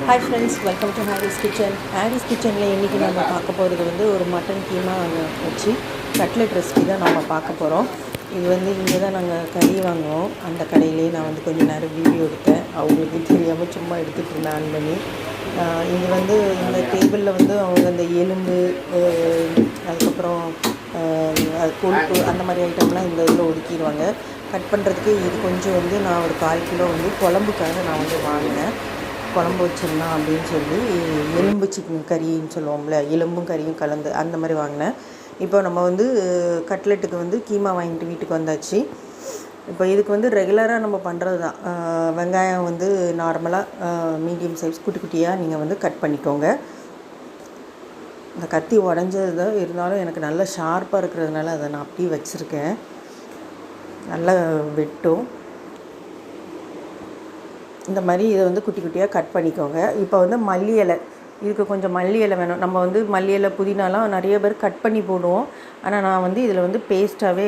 Hi friends, welcome to Haris kitchen. Haris கிச்சனில் இன்றைக்கி நம்ம பார்க்க போகிறது வந்து ஒரு மட்டன் கீமா வச்சு கட்லெட் ரெசிபி தான் நம்ம பார்க்க போகிறோம். இது வந்து இங்கே தான் நாங்கள் கறி வாங்குவோம். அந்த கடையிலேயே நான் வந்து கொஞ்சம் நேரம் வீடியோ எடுத்தேன். அவங்களுக்கு தெரியாமல் சும்மா எடுத்துகிட்டு இருந்தேன் ஆன் பண்ணி. இது வந்து இந்த டேபிளில் வந்து அவங்க அந்த எலும்பு, அதுக்கப்புறம் கொழுப்பு அந்த மாதிரி ஐட்டம்லாம் இந்த இதில் ஒதுக்கிடுவாங்க. கட் பண்ணுறதுக்கு இது கொஞ்சம் வந்து நான் ஒரு 1/4 கிலோ வந்து குழம்புக்காக நான் வந்து வாங்கினேன். குழம்பு வச்சிடலாம் அப்படின்னு சொல்லி எலும்பு சிக்கன் கறின்னு சொல்லுவோம்ல, எலும்பும் கறியும் கலந்து அந்த மாதிரி வாங்கினேன். இப்போ நம்ம வந்து கட்லெட்டுக்கு வந்து கீமா வாங்கிட்டு வீட்டுக்கு வந்தாச்சு. இப்போ இதுக்கு வந்து ரெகுலராக நம்ம பண்ணுறது தான். வெங்காயம் வந்து நார்மலாக மீடியம் சைஸ் குட்டி குட்டியாக நீங்கள் வந்து கட் பண்ணிக்கோங்க. இந்த கத்தி உடஞ்சது தான் இருந்தாலும் எனக்கு நல்லா ஷார்ப்பாக இருக்கிறதுனால அதை நான் அப்படியே வச்சுருக்கேன். நல்லா வெட்டும். இந்த மாதிரி இதை வந்து குட்டி குட்டியாக கட் பண்ணிக்கோங்க. இப்போ வந்து மல்லி இலை, இதுக்கு கொஞ்சம் மல்லி இலை வேணும். நம்ம வந்து மல்லி இலை புதினாலாம் நிறைய பேர் கட் பண்ணி போடுவோம். ஆனால் நான் வந்து இதில் வந்து பேஸ்ட்டாகவே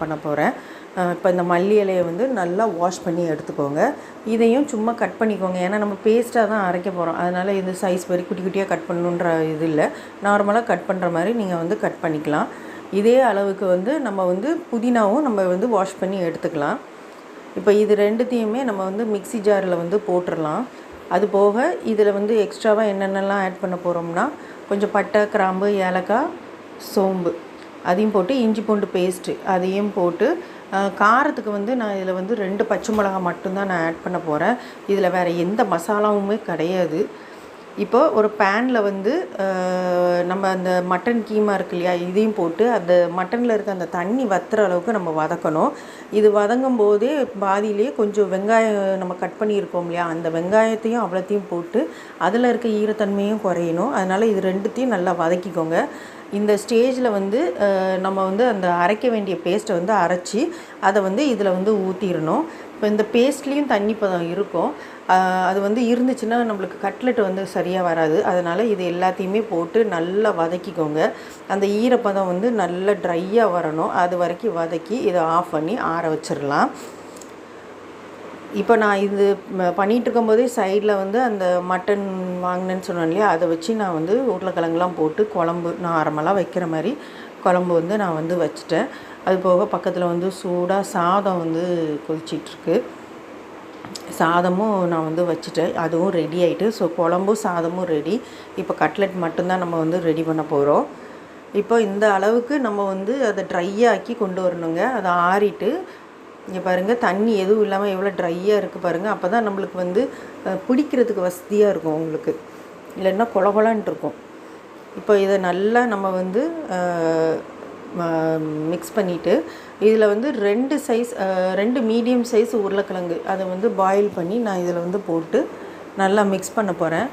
பண்ண போகிறேன். இப்போ இந்த மல்லி இலையை வந்து நல்லா வாஷ் பண்ணி எடுத்துக்கோங்க. இதையும் சும்மா கட் பண்ணிக்கோங்க. ஏன்னா நம்ம பேஸ்ட்டாக தான் அரைக்க போகிறோம். அதனால் இது சைஸ் மாதிரி குட்டி குட்டியாக கட் பண்ணணுன்ற இது இல்லை. நார்மலாக கட் பண்ணுற மாதிரி நீங்கள் வந்து கட் பண்ணிக்கலாம். இதே அளவுக்கு வந்து நம்ம வந்து புதினாவும் நம்ம வந்து வாஷ் பண்ணி எடுத்துக்கலாம். இப்போ இது ரெண்டுத்தையுமே நம்ம வந்து மிக்ஸி ஜாரில் வந்து போட்டுடலாம். அது போக இதில் வந்து எக்ஸ்ட்ராவாக என்னென்னலாம் ஆட் பண்ண போகிறோம்னா, கொஞ்சம் பட்டை, கிராம்பு, ஏலக்காய், சோம்பு அதையும் போட்டு, இஞ்சி பூண்டு பேஸ்ட்டு அதையும் போட்டு, காரத்துக்கு வந்து நான் இதில் வந்து 2 பச்சை மிளகா மட்டும்தான் நான் ஆட் பண்ண போகிறேன். இதில் வேறு எந்த மசாலாவுமே கிடையாது. இப்போ ஒரு பேனில் வந்து நம்ம அந்த மட்டன் கீமா இருக்கு இல்லையா, இதையும் போட்டு அந்த மட்டனில் இருக்க அந்த தண்ணி வற்றுற அளவுக்கு நம்ம வதக்கணும். இது வதங்கும் போதே பாதியிலேயே கொஞ்சம் வெங்காயம் நம்ம கட் பண்ணியிருக்கோம் இல்லையா, அந்த வெங்காயத்தையும் அவ்வளோத்தையும் போட்டு அதில் இருக்க ஈரத்தன்மையும் குறையணும். அதனால் இது ரெண்டுத்தையும் நல்லா வதக்கிக்கோங்க. இந்த ஸ்டேஜில் வந்து நம்ம வந்து அந்த அரைக்க வேண்டிய பேஸ்ட்டை வந்து அரைச்சி அதை வந்து இதில் வந்து ஊற்றிடணும். இப்போ இந்த பேஸ்ட்லேயும் தண்ணி பதம் இருக்கும். அது வந்து இருந்துச்சுன்னா நம்மளுக்கு கட்லெட் வந்து சரியாக வராது. அதனால் இது எல்லாத்தையுமே போட்டு நல்லா வதக்கிக்கோங்க. அந்த ஈரப்பதம் வந்து நல்லா ட்ரையாக வரணும். அது வரைக்கும் வதக்கி இதை ஆஃப் பண்ணி ஆற வச்சிடலாம். இப்போ நான் இது பண்ணிகிட்டு இருக்கும்போதே சைடில் வந்து அந்த மட்டன் வாங்கினேன்னு சொன்னேன் இல்லையா, அதை வச்சு நான் வந்து உருளைக்கிழங்குலாம் போட்டு குழம்பு நார்மலாக வைக்கிற மாதிரி குழம்பு வந்து நான் வந்து வச்சுட்டேன். அது போக பக்கத்தில் வந்து சூடாக சாதம் வந்து கொதிச்சிட்ருக்கு. சாதமும் நான் வந்து வச்சுட்டேன். அதுவும் ரெடி ஆகிட்டு. ஸோ குழம்பும் சாதமும் ரெடி. இப்போ கட்லெட் மட்டும்தான் நம்ம வந்து ரெடி பண்ண போகிறோம். இப்போ இந்த அளவுக்கு நம்ம வந்து அதை ட்ரையாக்கி கொண்டு வரணுங்க. அதை ஆறிட்டு இங்கே பாருங்கள், தண்ணி எதுவும் இல்லாமல் எவ்வளோ ட்ரையாக இருக்குது பாருங்கள். அப்போ தான் நம்மளுக்கு வந்து பிடிக்கிறதுக்கு வசதியாக இருக்கும் உங்களுக்கு, இல்லைன்னா கொலகொலன்ட்டு இருக்கும். இப்போ இதை நல்லா நம்ம வந்து மிக்ஸ் பண்ணிவிட்டு இதில் வந்து 2 மீடியம் சைஸ் உருளைக்கிழங்கு அதை வந்து பாயில் பண்ணி நான் இதில் வந்து போட்டு நல்லா மிக்ஸ் பண்ண போகிறேன்.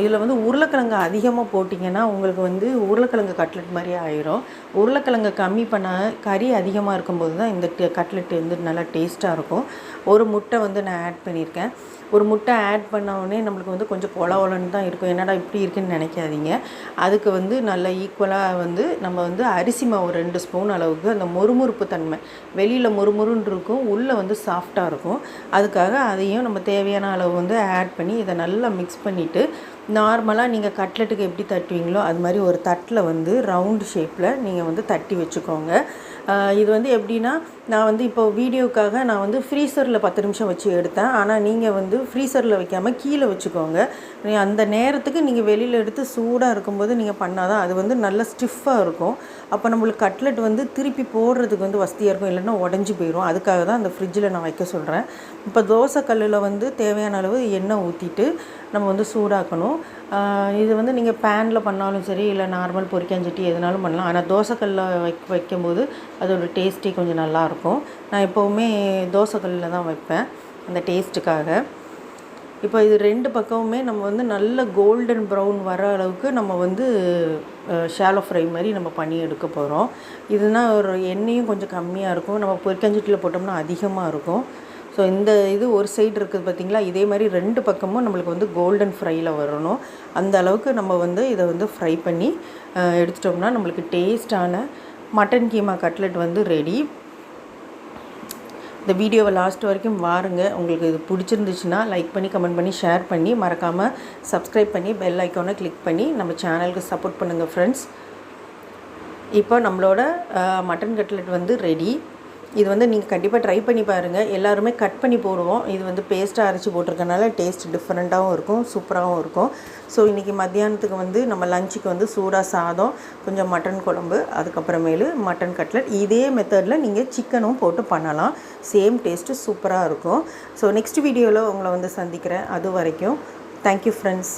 இதில் வந்து உருளைக்கிழங்கு அதிகமாக போட்டிங்கன்னா உங்களுக்கு வந்து உருளைக்கிழங்கு கட்லெட் மாதிரி ஆயிரும். உருளைக்கிழங்கு கம்மி பண்ண கறி அதிகமாக இருக்கும்போது தான் இந்த கட்லெட் வந்து நல்லா டேஸ்ட்டாக இருக்கும். ஒரு முட்டை வந்து நான் ஆட் பண்ணியிருக்கேன். ஒரு முட்டை ஆட் பண்ண உடனே நம்மளுக்கு வந்து கொஞ்சம் கொலன்னு தான் இருக்கும். என்னடா இப்படி இருக்குன்னு நினைக்காதீங்க. அதுக்கு வந்து நல்லா ஈக்குவலாக வந்து நம்ம வந்து அரிசி மாவு 2 ஸ்பூன் அளவுக்கு, அந்த மொறுமொறுப்பு தன்மை, வெளியில் மொறுமொறுன்னு இருக்கும், உள்ளே வந்து சாஃப்டாக இருக்கும். அதுக்காக அதையும் நம்ம தேவையான அளவு வந்து ஆட் பண்ணி இதை நல்லா மிக்ஸ் பண்ணிவிட்டு, நார்மலாக நீங்கள் கட்லெட்டுக்கு எப்படி தட்டுவீங்களோ அது மாதிரி ஒரு தட்டில் வந்து ரவுண்டு ஷேப்பில் நீங்கள் வந்து தட்டி வச்சுக்கோங்க. இது வந்து எப்படின்னா, நான் வந்து இப்போ வீடியோக்காக நான் வந்து ஃப்ரீசரில் 10 நிமிஷம் வச்சு எடுத்தேன். ஆனால் நீங்கள் வந்து ஃப்ரீசரில் வைக்காமல் கீழே வச்சுக்கோங்க. அந்த நேரத்துக்கு நீங்கள் வெளியில் எடுத்து சூடாக இருக்கும்போது நீங்கள் பண்ணால் தான் அது வந்து நல்லா ஸ்டிஃபாக இருக்கும். அப்போ நம்மளுக்கு கட்லெட் வந்து திருப்பி போடுறதுக்கு வந்து வசதியாக இருக்கும், இல்லைன்னா உடஞ்சி போயிடும். அதுக்காக தான் அந்த ஃப்ரிட்ஜில் நான் வைக்க சொல்கிறேன். இப்போ தோசை கல்லில் வந்து தேவையான அளவு எண்ணெய் ஊற்றிட்டு நம்ம வந்து சூடாக்கணும். இது வந்து நீங்கள் பேனில் பண்ணாலும் சரி, இல்லை நார்மல் பொரிக்காஞ்சட்டி எதுனாலும் பண்ணலாம். ஆனால் தோசைக்கல்லில் வைக்கும்போது அதோட டேஸ்ட்டே கொஞ்சம் நல்லாயிருக்கும். நான் எப்போவுமே தோசைக்கல்லில் தான் வைப்பேன் அந்த டேஸ்ட்டுக்காக. இப்போ இது 2 பக்கமுமே நம்ம வந்து நல்ல கோல்டன் ப்ரௌன் வர அளவுக்கு நம்ம வந்து ஷாலோ ஃப்ரை மாதிரி நம்ம பண்ணி எடுக்க போகிறோம். இதுனா ஒரு எண்ணெயும் கொஞ்சம் கம்மியாக இருக்கும். நம்ம பொரிக்காஞ்சட்டியில் போட்டோம்னா அதிகமாக இருக்கும். ஸோ இந்த இது ஒரு சைடு இருக்குது பார்த்திங்களா, இதே மாதிரி 2 பக்கமும் நம்மளுக்கு வந்து கோல்டன் ஃப்ரையில் வரணும். அந்த அளவுக்கு நம்ம வந்து இதை வந்து ஃப்ரை பண்ணி எடுத்துட்டோம்னா நம்மளுக்கு டேஸ்டான மட்டன் கீமா கட்லெட் வந்து ரெடி. இந்த வீடியோவை லாஸ்ட் வரைக்கும் பாருங்க. உங்களுக்கு இது பிடிச்சிருந்துச்சுன்னா லைக் பண்ணி கமெண்ட் பண்ணி ஷேர் பண்ணி மறக்காமல் சப்ஸ்கிரைப் பண்ணி பெல் ஐக்கானை கிளிக் பண்ணி நம்ம சேனலுக்கு சப்போர்ட் பண்ணுங்கள் ஃப்ரெண்ட்ஸ். இப்போ நம்மளோட மட்டன் கட்லெட் வந்து ரெடி. இது வந்து நீங்கள் கண்டிப்பாக ட்ரை பண்ணி பாருங்கள். எல்லாருமே கட் பண்ணி போடுவோம். இது வந்து பேஸ்ட்டாக அரைச்சி போட்டிருக்கனால டேஸ்ட் டிஃப்ரெண்ட்டாகவும் இருக்கும், சூப்பராகவும் இருக்கும். ஸோ இன்றைக்கி மத்தியானத்துக்கு வந்து நம்ம லஞ்சுக்கு வந்து சூடாக சாதம், கொஞ்சம் மட்டன் குழம்பு, அதுக்கப்புறமேலு மட்டன் கட்லெட். இதே மெத்தடில் நீங்கள் சிக்கனும் போட்டு பண்ணலாம். சேம் டேஸ்ட்டு சூப்பராக இருக்கும். ஸோ நெக்ஸ்ட் வீடியோவில் உங்களை வந்து சந்திக்கிறேன். அது வரைக்கும் தேங்க்யூ ஃப்ரெண்ட்ஸ்.